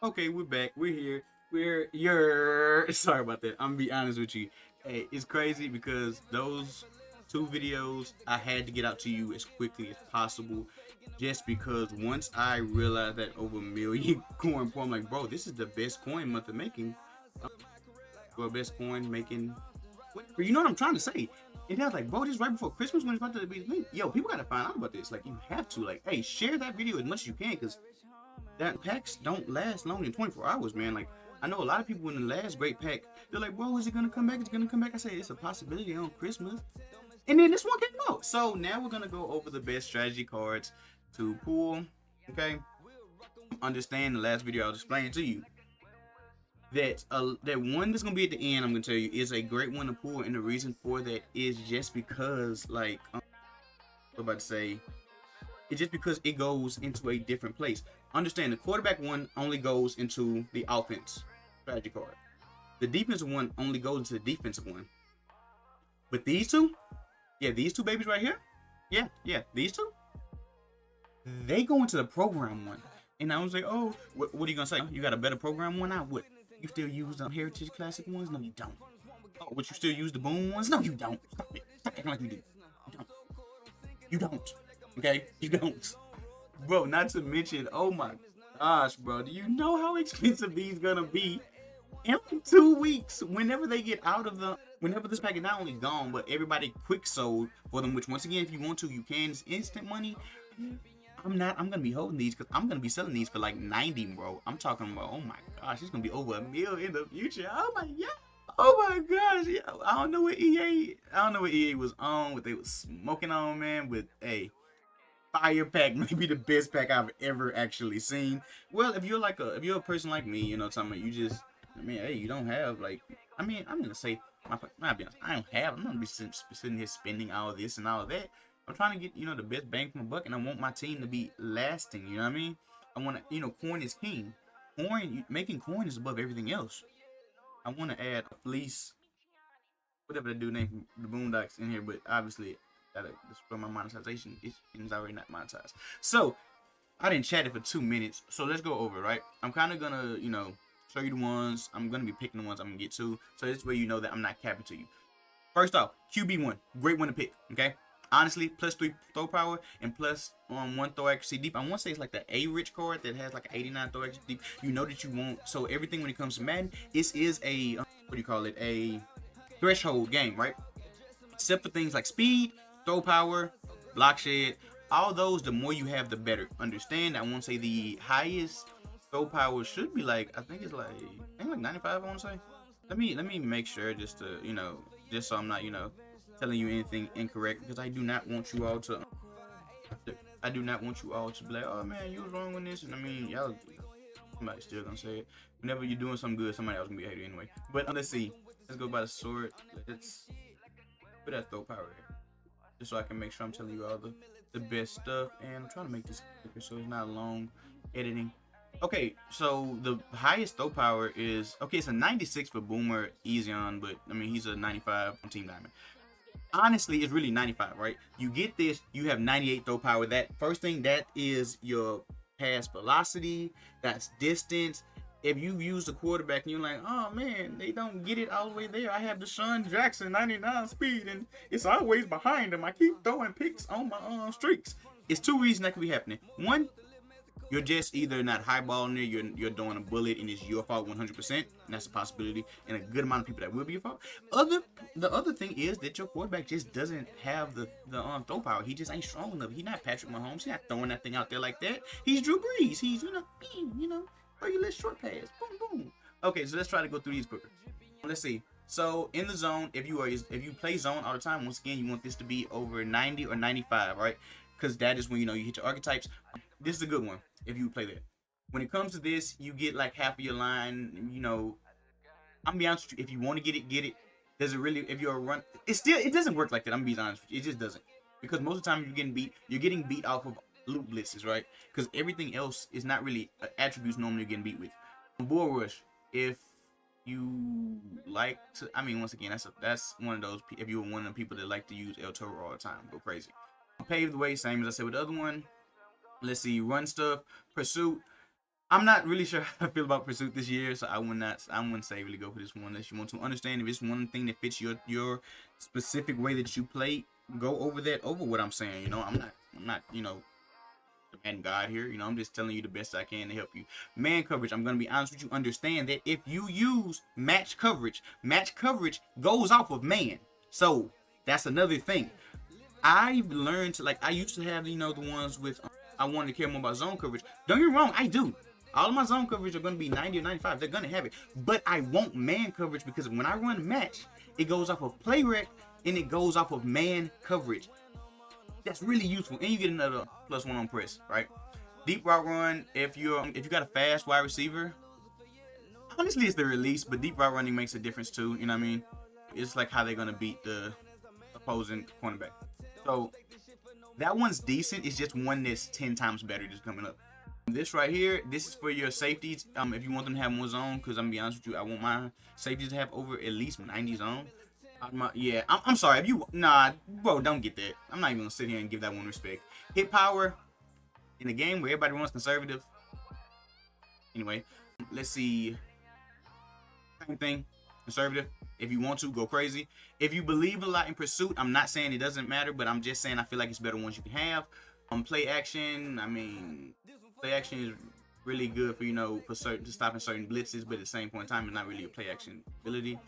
Okay, we're back. We're here. You're sorry about that. I'm gonna be honest with you. Hey, it's crazy because those two videos I had to get out to you as quickly as possible. Just because once I realized that over a million coin pool, I'm like, bro, this is the best coin month of making. Or best coin making. Whatever. You know what I'm trying to say? And I was like, bro, this is right before Christmas when it's about to be. Yo, people gotta find out about this. Like, you have to. Like, hey, share that video as much as you can, because that packs don't last long in 24 hours, man. Like, I know a lot of people in the last great pack, they're like, bro, is it gonna come back? It's gonna come back. I say it's a possibility on Christmas. And then this one came out. So now we're gonna go over the best strategy cards to pull. Okay. Understand the last video I was explaining to you. That one that's gonna be at the end, I'm gonna tell you, is a great one to pull, and the reason for that is just because, like, I'm about to say, it's just because it goes into a different place. Understand the quarterback one only goes into the offense strategy card. The defensive one only goes into the defensive one. But these two, yeah, these two babies right here, yeah, these two, they go into the program one. And I was like, oh, what are you gonna say? You got a better program one? I would. You still use the Heritage Classic ones? No, you don't. Oh, would you still use the Boom ones? No, you don't. Stop it. Stop acting like you do. You don't. You don't. Okay, you don't. Bro, not to mention, oh my gosh, bro, do you know how expensive these gonna be in like 2 weeks? Whenever this pack is not only gone, but everybody quick sold for them. Which, once again, if you want to, you can. It's instant money. I'm gonna be holding these because I'm gonna be selling these for like 90, bro. I'm talking about, oh my gosh, it's gonna be over a mil in the future. Oh my god. Oh my gosh, yeah. I don't know what EA was on, what they was smoking on, man. But hey, fire pack may be the best pack I've ever actually seen. Well, if you're a person like me, you know, something you just, I mean, hey, you don't have like, I mean, I'm gonna say, I'll be honest, I'm gonna be sitting here spending all this and all that. I'm trying to get, you know, the best bang for my buck, and I want my team to be lasting. You know what I mean? I want to, you know, coin is king. Making coin is above everything else. I want to add a fleece, whatever the dude name from the Boondocks in here, but obviously gotta destroy my monetization. It's already not monetized. So I didn't chat it for 2 minutes. So let's go over it, right? I'm kind of gonna, you know, show you the ones. I'm gonna be picking the ones I'm gonna get to. So this way you know that I'm not capping to you. First off, QB1, great one to pick. Okay. Honestly, +3 throw power and plus one throw accuracy deep. I want to say it's like the A rich card that has like an 89 throw accuracy deep. You know that you want. So everything when it comes to Madden, this is a what do you call it? A threshold game, right? Except for things like speed, throw power, block shed, all those, the more you have, the better. Understand? I won't say the highest throw power should be like, I think it's like, 95. I want to say. Let me make sure, just to, you know, just so I'm not, you know, telling you anything incorrect, because I do not want you all to be like, oh man, you was wrong on this. And I mean, y'all, somebody's still gonna say it. Whenever you're doing something good, somebody else gonna be a hater anyway. But let's see. Let's go by the sword. Let's put that throw power here, just so I can make sure I'm telling you all the best stuff. And I'm trying to make this quicker so it's not long editing. Okay, so the highest throw power is, okay, it's a 96 for Boomer, easy on, but I mean, he's a 95 on Team Diamond. Honestly, it's really 95, right? You get this, you have 98 throw power. That first thing, that is your pass velocity, that's distance. If you use the quarterback and you're like, oh man, they don't get it all the way there. I have Deshaun Jackson 99 speed and it's always behind him. I keep throwing picks on my streaks. It's two reasons that could be happening. One, you're just either not highballing it, you're doing a bullet, and it's your fault 100%, and that's a possibility, and a good amount of people that will be your fault. The other thing is that your quarterback just doesn't have the throw power. He just ain't strong enough. He's not Patrick Mahomes. He's not throwing that thing out there like that. He's Drew Brees. He's, you know, regular short pass, boom boom. Okay, so let's try to go through these quicker. Let's see. So in the zone, if you play zone all the time, once again, you want this to be over 90 or 95, right? Because that is when, you know, you hit your archetypes. This is a good one if you play that. When it comes to this, you get like half of your line. You know, I'm gonna be honest with you. If you want to get it, get it. Does it really? If you're a run, it doesn't work like that. I'm gonna be honest with you. It just doesn't, because most of the time you're getting beat off of loot blitzes, right? Because everything else is not really attributes normally you're getting beat with. Bull rush. If you like to, I mean, once again, that's one of those. If you're one of the people that like to use El Toro all the time, go crazy. Paved way, same as I said with the other one. Let's see, run stuff, pursuit. I'm not really sure how I feel about Pursuit this year, so I wouldn't say really go for this one unless you want to understand if it's one thing that fits your specific way that you play. Go over that over what I'm saying. You know, I'm not the man God here. You know, I'm just telling you the best I can to help you. Man coverage, I'm gonna be honest with you. Understand that if you use match coverage goes off of man. So that's another thing. I've learned to I used to have the ones with I wanted to care more about zone coverage. Don't get me wrong, I do. All of my zone coverage are going to be 90 or 95. They're going to have it. But I want man coverage because when I run match, it goes off of play rec and it goes off of man coverage. That's really useful. And you get another +1 on press, right? Deep route run, if you got a fast wide receiver, honestly it's the release, but deep route running makes a difference too. You know what I mean? It's like how they're going to beat the opposing cornerback. So that one's decent. It's just one that's 10 times better just coming up. This right here, this is for your safeties. If you want them to have more zone, because I'm gonna be honest with you, I want my safeties to have over at least 90 zone. I'm sorry. If you bro, don't get that. I'm not even gonna sit here and give that one respect. Hit power in a game where everybody runs conservative. Anyway, let's see. Same thing, conservative. If you want to, go crazy. If you believe a lot in pursuit, I'm not saying it doesn't matter, but I'm just saying I feel like it's better ones you can have. Play action, I mean, play action is really good for to stopping certain blitzes, but at the same point in time, it's not really a play action ability.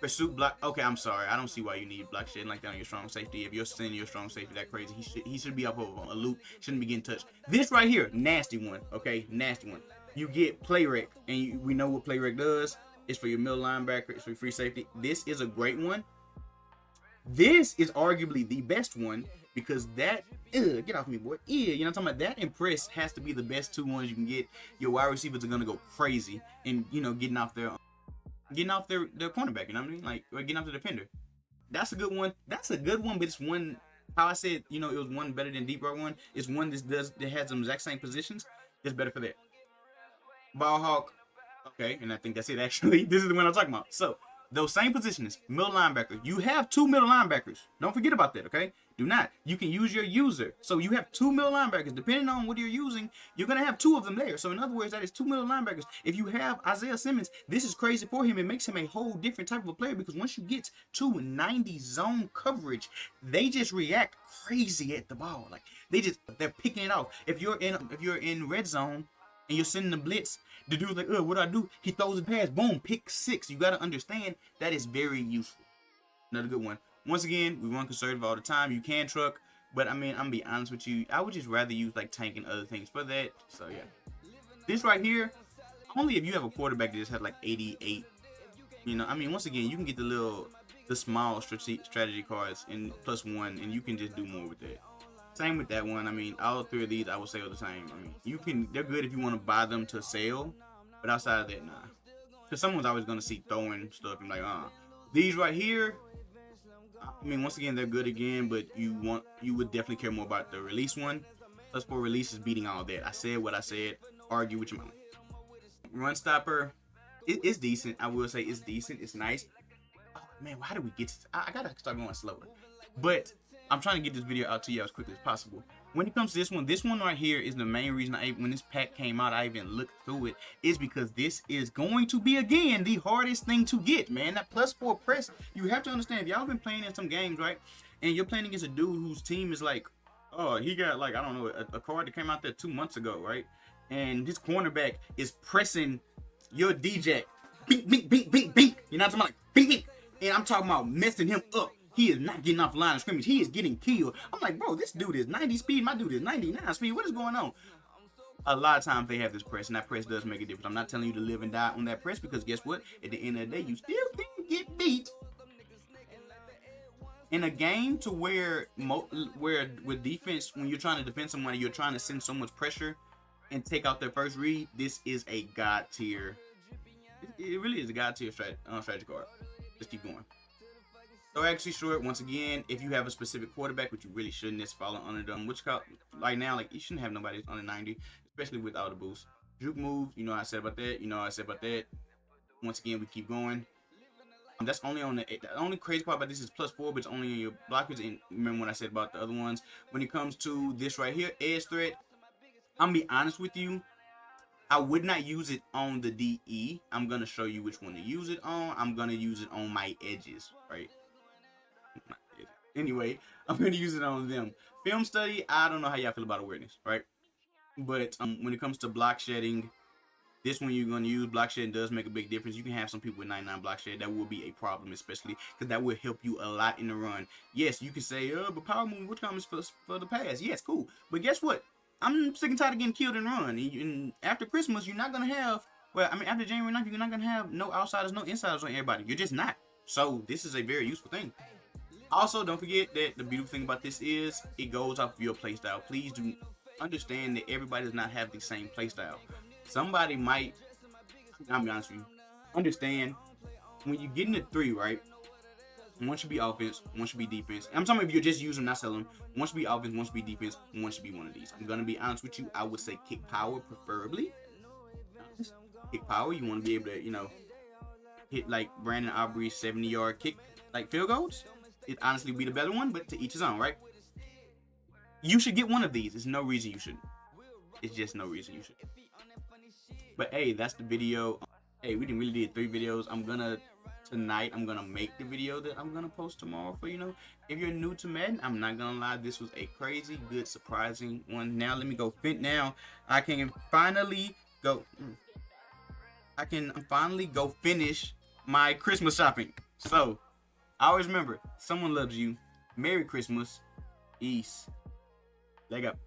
Pursuit block. Okay, I'm sorry. I don't see why you need block shit like that on your strong safety. If you're sending your strong safety that crazy, he should be up over a loop. Shouldn't be getting touched. This right here, nasty one. Okay, nasty one. You get play rec, and we know what play rec does. It's for your middle linebacker. It's for free safety. This is a great one. This is arguably the best one because that get off me, boy. You know what I'm talking about? That and press has to be the best two ones you can get. Your wide receivers are gonna go crazy and getting off their cornerback. You know what I mean? Like or getting off the defender. That's a good one. That's a good one, but it's one. How I said, it was one better than deep route one. It's one that has the exact same positions. It's better for that. Ball hawk. Okay, and I think that's it actually. This is the one I'm talking about. So, those same positions, middle linebacker. You have two middle linebackers. Don't forget about that, okay? Do not. You can use your user. So, you have two middle linebackers. Depending on what you're using, you're going to have two of them there. So, in other words, that is two middle linebackers. If you have Isaiah Simmons, this is crazy for him. It makes him a whole different type of a player because once you get to 90 zone coverage, they just react crazy at the ball. Like, they're picking it off. If you're in red zone, and you're sending the blitz, the dude's like, what do I do? He throws it past, boom, pick 6. You got to understand that is very useful. Another good one. Once again, we run conservative all the time. You can truck, but I mean, I'm going to be honest with you. I would just rather use like tank and other things for that. So, yeah. This right here, only if you have a quarterback that just had like 88. I mean, once again, you can get the small strategy cards in +1, and you can just do more with that. Same with that one. I mean, all three of these I would say are the same. I mean, they're good if you want to buy them to sell, but outside of that, nah. Because someone's always going to see throwing stuff and like, These right here, I mean, once again, they're good again, but you would definitely care more about the release one. +4 release is beating all that. I said what I said. Argue with your mom. Run stopper, it's decent. I will say it's decent. It's nice. Oh, man, why did we get to I got to start going slower. But I'm trying to get this video out to you as quickly as possible. When it comes to this one right here is the main reason when this pack came out, I even looked through it, is because this is going to be, again, the hardest thing to get, man. That +4 press, you have to understand, if y'all been playing in some games, right, and you're playing against a dude whose team is like, he got like, I don't know, a card that came out there 2 months ago, right, and this cornerback is pressing your DJ, bink, bink, bink, bink, bink, you know what I'm talking about, like, bink, bink, and I'm talking about messing him up. He is not getting off the line of scrimmage. He is getting killed. I'm like, bro, this dude is 90 speed. My dude is 99 speed. What is going on? A lot of times they have this press, and that press does make a difference. I'm not telling you to live and die on that press because guess what? At the end of the day, you still can get beat. In a game to where with defense, when you're trying to defend somebody, you're trying to send so much pressure and take out their first read, this is a god tier. It really is a god tier strategy card. Just keep going. So actually short, once again, if you have a specific quarterback, which you really shouldn't, just follow under them. Which right now, like you shouldn't have nobody under 90, especially without a boost. Juke move, I said about that. Once again, we keep going. That's only on the only crazy part about this is +4, but it's only on your blockers. And remember what I said about the other ones. When it comes to this right here, edge threat, I'm gonna be honest with you. I would not use it on the DE. I'm gonna show you which one to use it on. I'm gonna use it on my edges, right? Anyway, I'm gonna use it on them. Film study, I don't know how y'all feel about awareness, right? But when it comes to block shedding, this one you're going to use. Block shedding does make a big difference. You can have some people with 99 block shed. That will be a problem, especially because that will help you a lot in the run. Yes, you can say, but power movement, which comes for the pass? Yes, cool. But guess what? I'm sick and tired of getting killed in run. And after Christmas, you're not going to have, well, I mean, after January 9th, you're not going to have no outsiders, no insiders on everybody. You're just not. So this is a very useful thing. Also, don't forget that the beautiful thing about this is it goes off of your playstyle. Please do understand that everybody does not have the same playstyle. Somebody might, I'll be honest with you, understand when you get into 3, right? One should be offense, one should be defense. I'm talking if you're just using, not selling. One should be offense, one should be defense, one should be one of these. I'm gonna be honest with you. I would say kick power, preferably. Kick power. You want to be able to, hit like Brandon Aubrey's 70-yard kick, like field goals. It honestly be the better one, but to each his own, right? You should get one of these. There's no reason you shouldn't. It's just no reason you should. But hey, that's the video. Hey, we didn't really did 3 videos. Tonight I'm gonna make the video that I'm gonna post tomorrow for if you're new to Madden. I'm not gonna lie, this was a crazy good, surprising one. Now let me go now. I can finally go finish my Christmas shopping. So I always remember, someone loves you. Merry Christmas. Peace. Leg up.